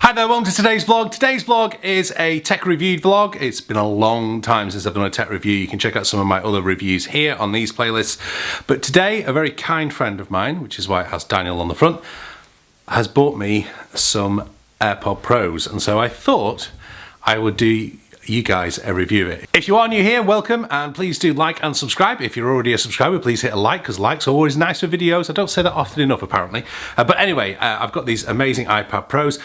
Hi there, welcome to today's vlog. Today's vlog is a tech reviewed vlog. It's been a long time since I've done a tech review. You can check out some of my other reviews here on these playlists. But today, a very kind friend of mine, which is why it has Daniel on the front, has bought me some AirPod Pros. And so I thought I would do you guys a review of it. If you are new here, welcome, and please do like and subscribe. If you're already a subscriber, please hit a like, because likes are always nice for videos. I don't say that often enough, apparently. But anyway, I've got these amazing iPad Pros.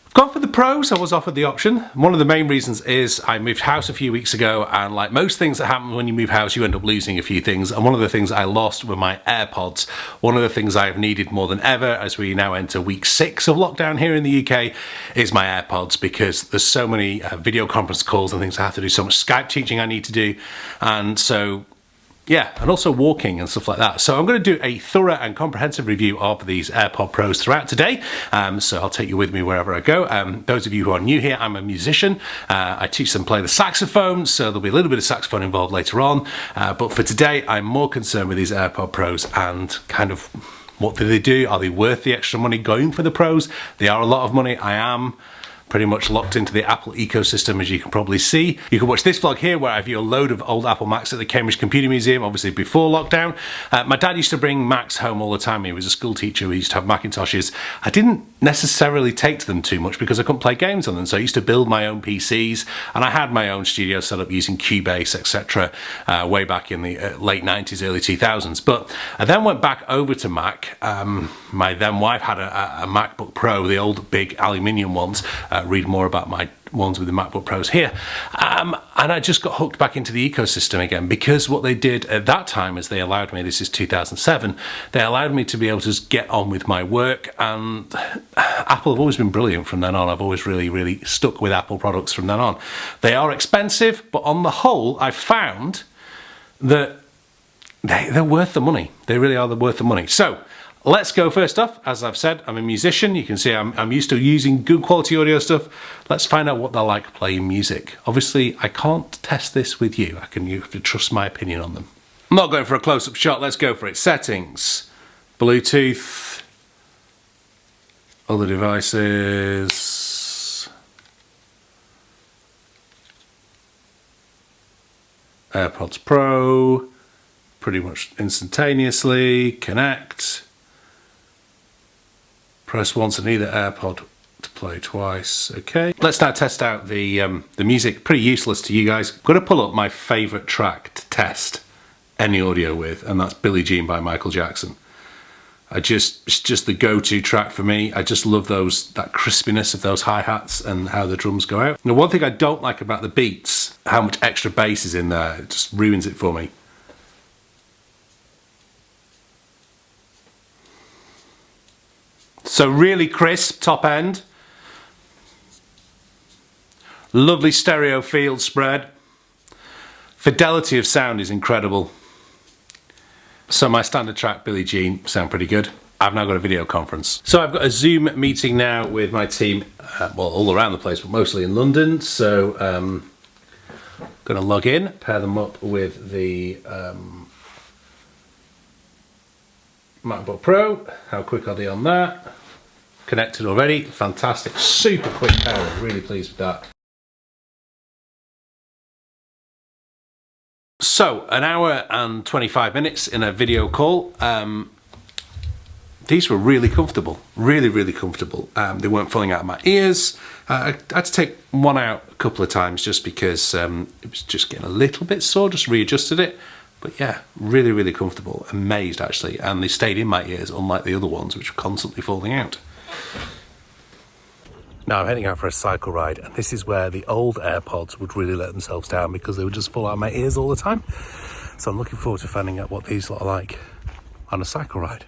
I've gone for the Pros. I was offered the option. One of the main reasons is I moved house a few weeks ago, and like most things that happen when you move house, you end up losing a few things. And one of the things I lost were my AirPods. One of the things I have needed more than ever as we now enter week 6 of lockdown here in the UK is my AirPods, because there's so many video conference calls and things I have to do, so much Skype teaching I need to do. And so yeah, and also walking and stuff like that. So I'm going to do a thorough and comprehensive review of these AirPod Pros throughout today. So I'll take you with me wherever I go. Those of you who are new here, I'm a musician. I teach them play the saxophone, so there'll be a little bit of saxophone involved later on. But for today, I'm more concerned with these AirPod Pros and kind of what do they do? Are they worth the extra money going for the Pros? They are a lot of money. I am pretty much locked into the Apple ecosystem, as you can probably see. You can watch this vlog here where I view a load of old Apple Macs at the Cambridge Computer Museum, obviously before lockdown. My dad used to bring Macs home all the time. He was a school teacher. We used to have Macintoshes. I didn't necessarily take to them too much because I couldn't play games on them, so I used to build my own PCs, and I had my own studio set up using Cubase, etc. Way back in the late 90s, early 2000s. But I then went back over to Mac. My then wife had a MacBook Pro, the old big aluminium ones. Read more about my ones with the MacBook Pros here. And I just got hooked back into the ecosystem again, because what they did at that time is they allowed me, this is 2007, they allowed me to be able to just get on with my work. And Apple have always been brilliant from then on. I've always really stuck with Apple products from then on. They are expensive, but on the whole, I've found that they're worth the money. They really are worth the money. So let's go first off. As I've said, I'm a musician. You can see I'm used to using good quality audio stuff. Let's find out what they're like playing music. Obviously, I can't test this with you. You have to trust my opinion on them. I'm not going for a close-up shot. Let's go for it. Settings, Bluetooth, other devices, AirPods Pro, pretty much instantaneously, connect. Press once on either AirPod to play twice. Okay. Let's now test out the music. Pretty useless to you guys. I'm going to pull up my favourite track to test any audio with, and that's Billie Jean by Michael Jackson. It's just the go-to track for me. I just love that crispiness of those hi-hats and how the drums go out. Now, one thing I don't like about the beats, how much extra bass is in there. It just ruins it for me. So really crisp top end, lovely stereo field spread, fidelity of sound is incredible. So my standard track, Billie Jean, sound pretty good. I've now got a video conference. So I've got a Zoom meeting now with my team, well, all around the place, but mostly in London. So I'm going to log in, pair them up with the MacBook Pro. How quick are they on that? Connected already. Fantastic. Super quick pairing. Really pleased with that. So, an hour and 25 minutes in a video call. These were really comfortable. Really comfortable. They weren't falling out of my ears. I had to take one out a couple of times just because it was just getting a little bit sore. Just readjusted it. But yeah, really comfortable. Amazed, actually. And they stayed in my ears, unlike the other ones, which were constantly falling out. Now I'm heading out for a cycle ride, and this is where the old AirPods would really let themselves down because they would just fall out of my ears all the time. So I'm looking forward to finding out what these lot are like on a cycle ride.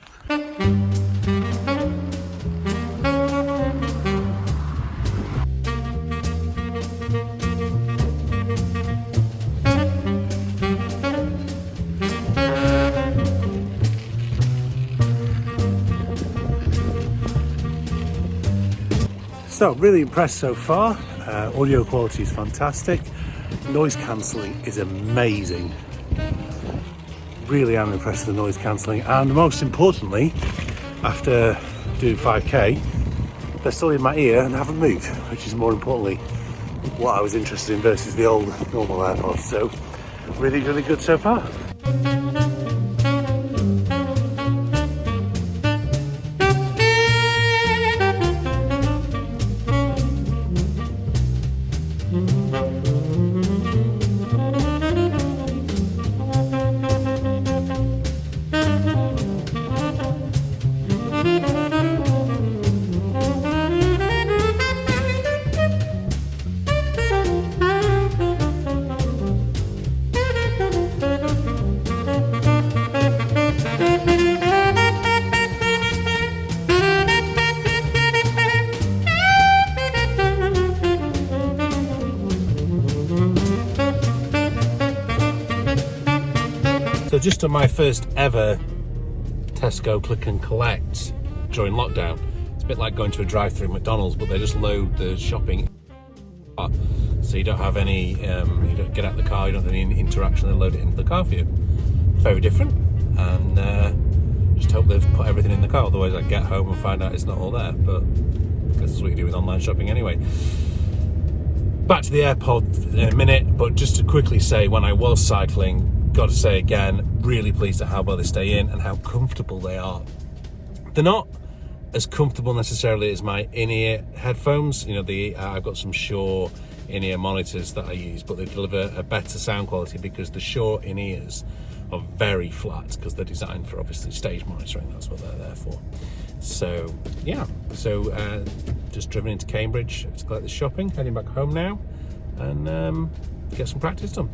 So really impressed so far. Audio quality is fantastic. Noise cancelling is amazing. Really am impressed with the noise cancelling, and most importantly, after doing 5k, they're still in my ear and haven't moved, which is more importantly what I was interested in versus the old normal AirPods. So really good so far. So just on my first ever Tesco click and collect during lockdown, it's a bit like going to a drive-through McDonald's, but they just load the shopping, so you don't have any, you don't get out of the car, you don't have any interaction, they load it into the car for you. Very different, and just hope they've put everything in the car, otherwise I get home and find out it's not all there, but because that's what you do with online shopping anyway. Back to the AirPods in a minute, but just to quickly say, when I was cycling, got to say again, really pleased at how well they stay in and how comfortable they are. They're not as comfortable necessarily as my in-ear headphones. You know, I've got some Shure in-ear monitors that I use, but they deliver a better sound quality because the Shure in-ears are very flat because they're designed for obviously stage monitoring. That's what they're there for. So yeah, just driven into Cambridge to collect the shopping, heading back home now, and get some practice done.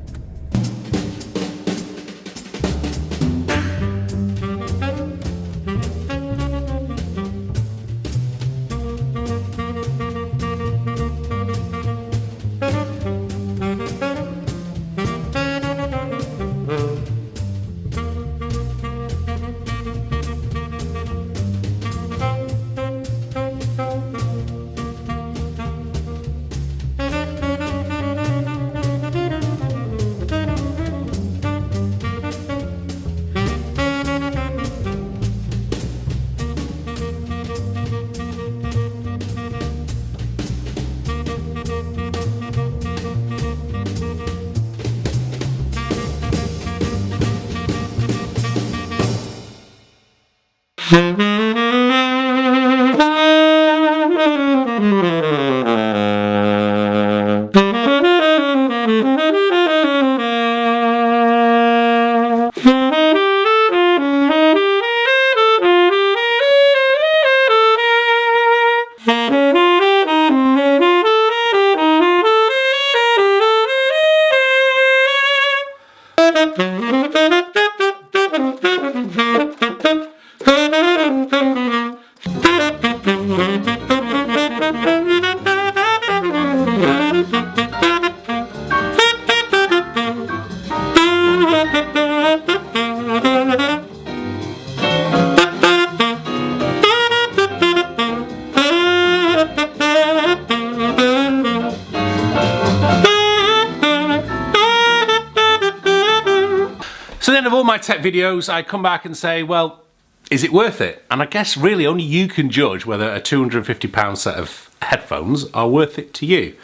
So at the end of all my tech videos, I come back and say, well, is it worth it? And I guess really only you can judge whether a £250 set of headphones are worth it to you.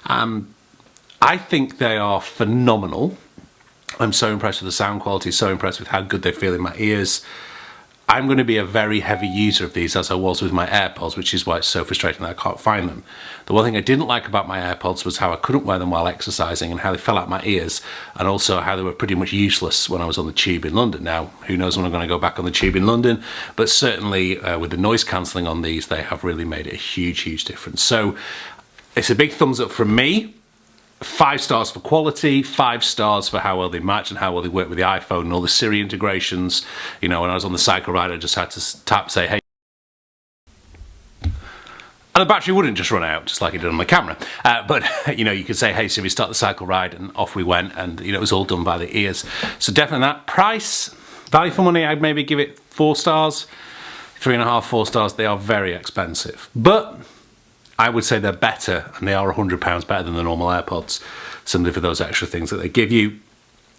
I think they are phenomenal. I'm so impressed with the sound quality, so impressed with how good they feel in my ears. I'm going to be a very heavy user of these, as I was with my AirPods, which is why it's so frustrating that I can't find them. The one thing I didn't like about my AirPods was how I couldn't wear them while exercising and how they fell out my ears, and also how they were pretty much useless when I was on the tube in London. Now, who knows when I'm going to go back on the tube in London, but certainly with the noise cancelling on these, they have really made a huge difference. So it's a big thumbs up from me. 5 stars for quality, 5 stars for how well they match and how well they work with the iPhone and all the Siri integrations. You know, when I was on the cycle ride, I just had to tap, say, hey. And the battery wouldn't just run out, just like it did on my camera. But, you know, you could say, hey, Siri, start the cycle ride, and off we went. And, you know, it was all done by the ears. So definitely that. Price, value for money, I'd maybe give it 4 stars. 3.5, 4 stars. They are very expensive. But I would say they're better, and they are £100 better than the normal AirPods, simply for those extra things that they give you.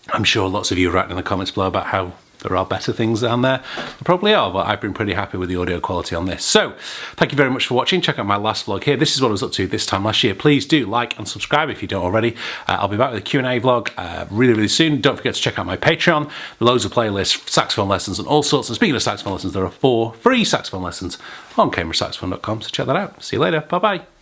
I'm sure lots of you are writing in the comments below about how there are better things down there. There probably are, but I've been pretty happy with the audio quality on this. So, thank you very much for watching. Check out my last vlog here. This is what I was up to this time last year. Please do like and subscribe if you don't already. I'll be back with a Q&A vlog really soon. Don't forget to check out my Patreon. Loads of playlists, saxophone lessons and all sorts. And speaking of saxophone lessons, there are 4 free saxophone lessons on cambridgesaxophone.com, so check that out. See you later. Bye-bye.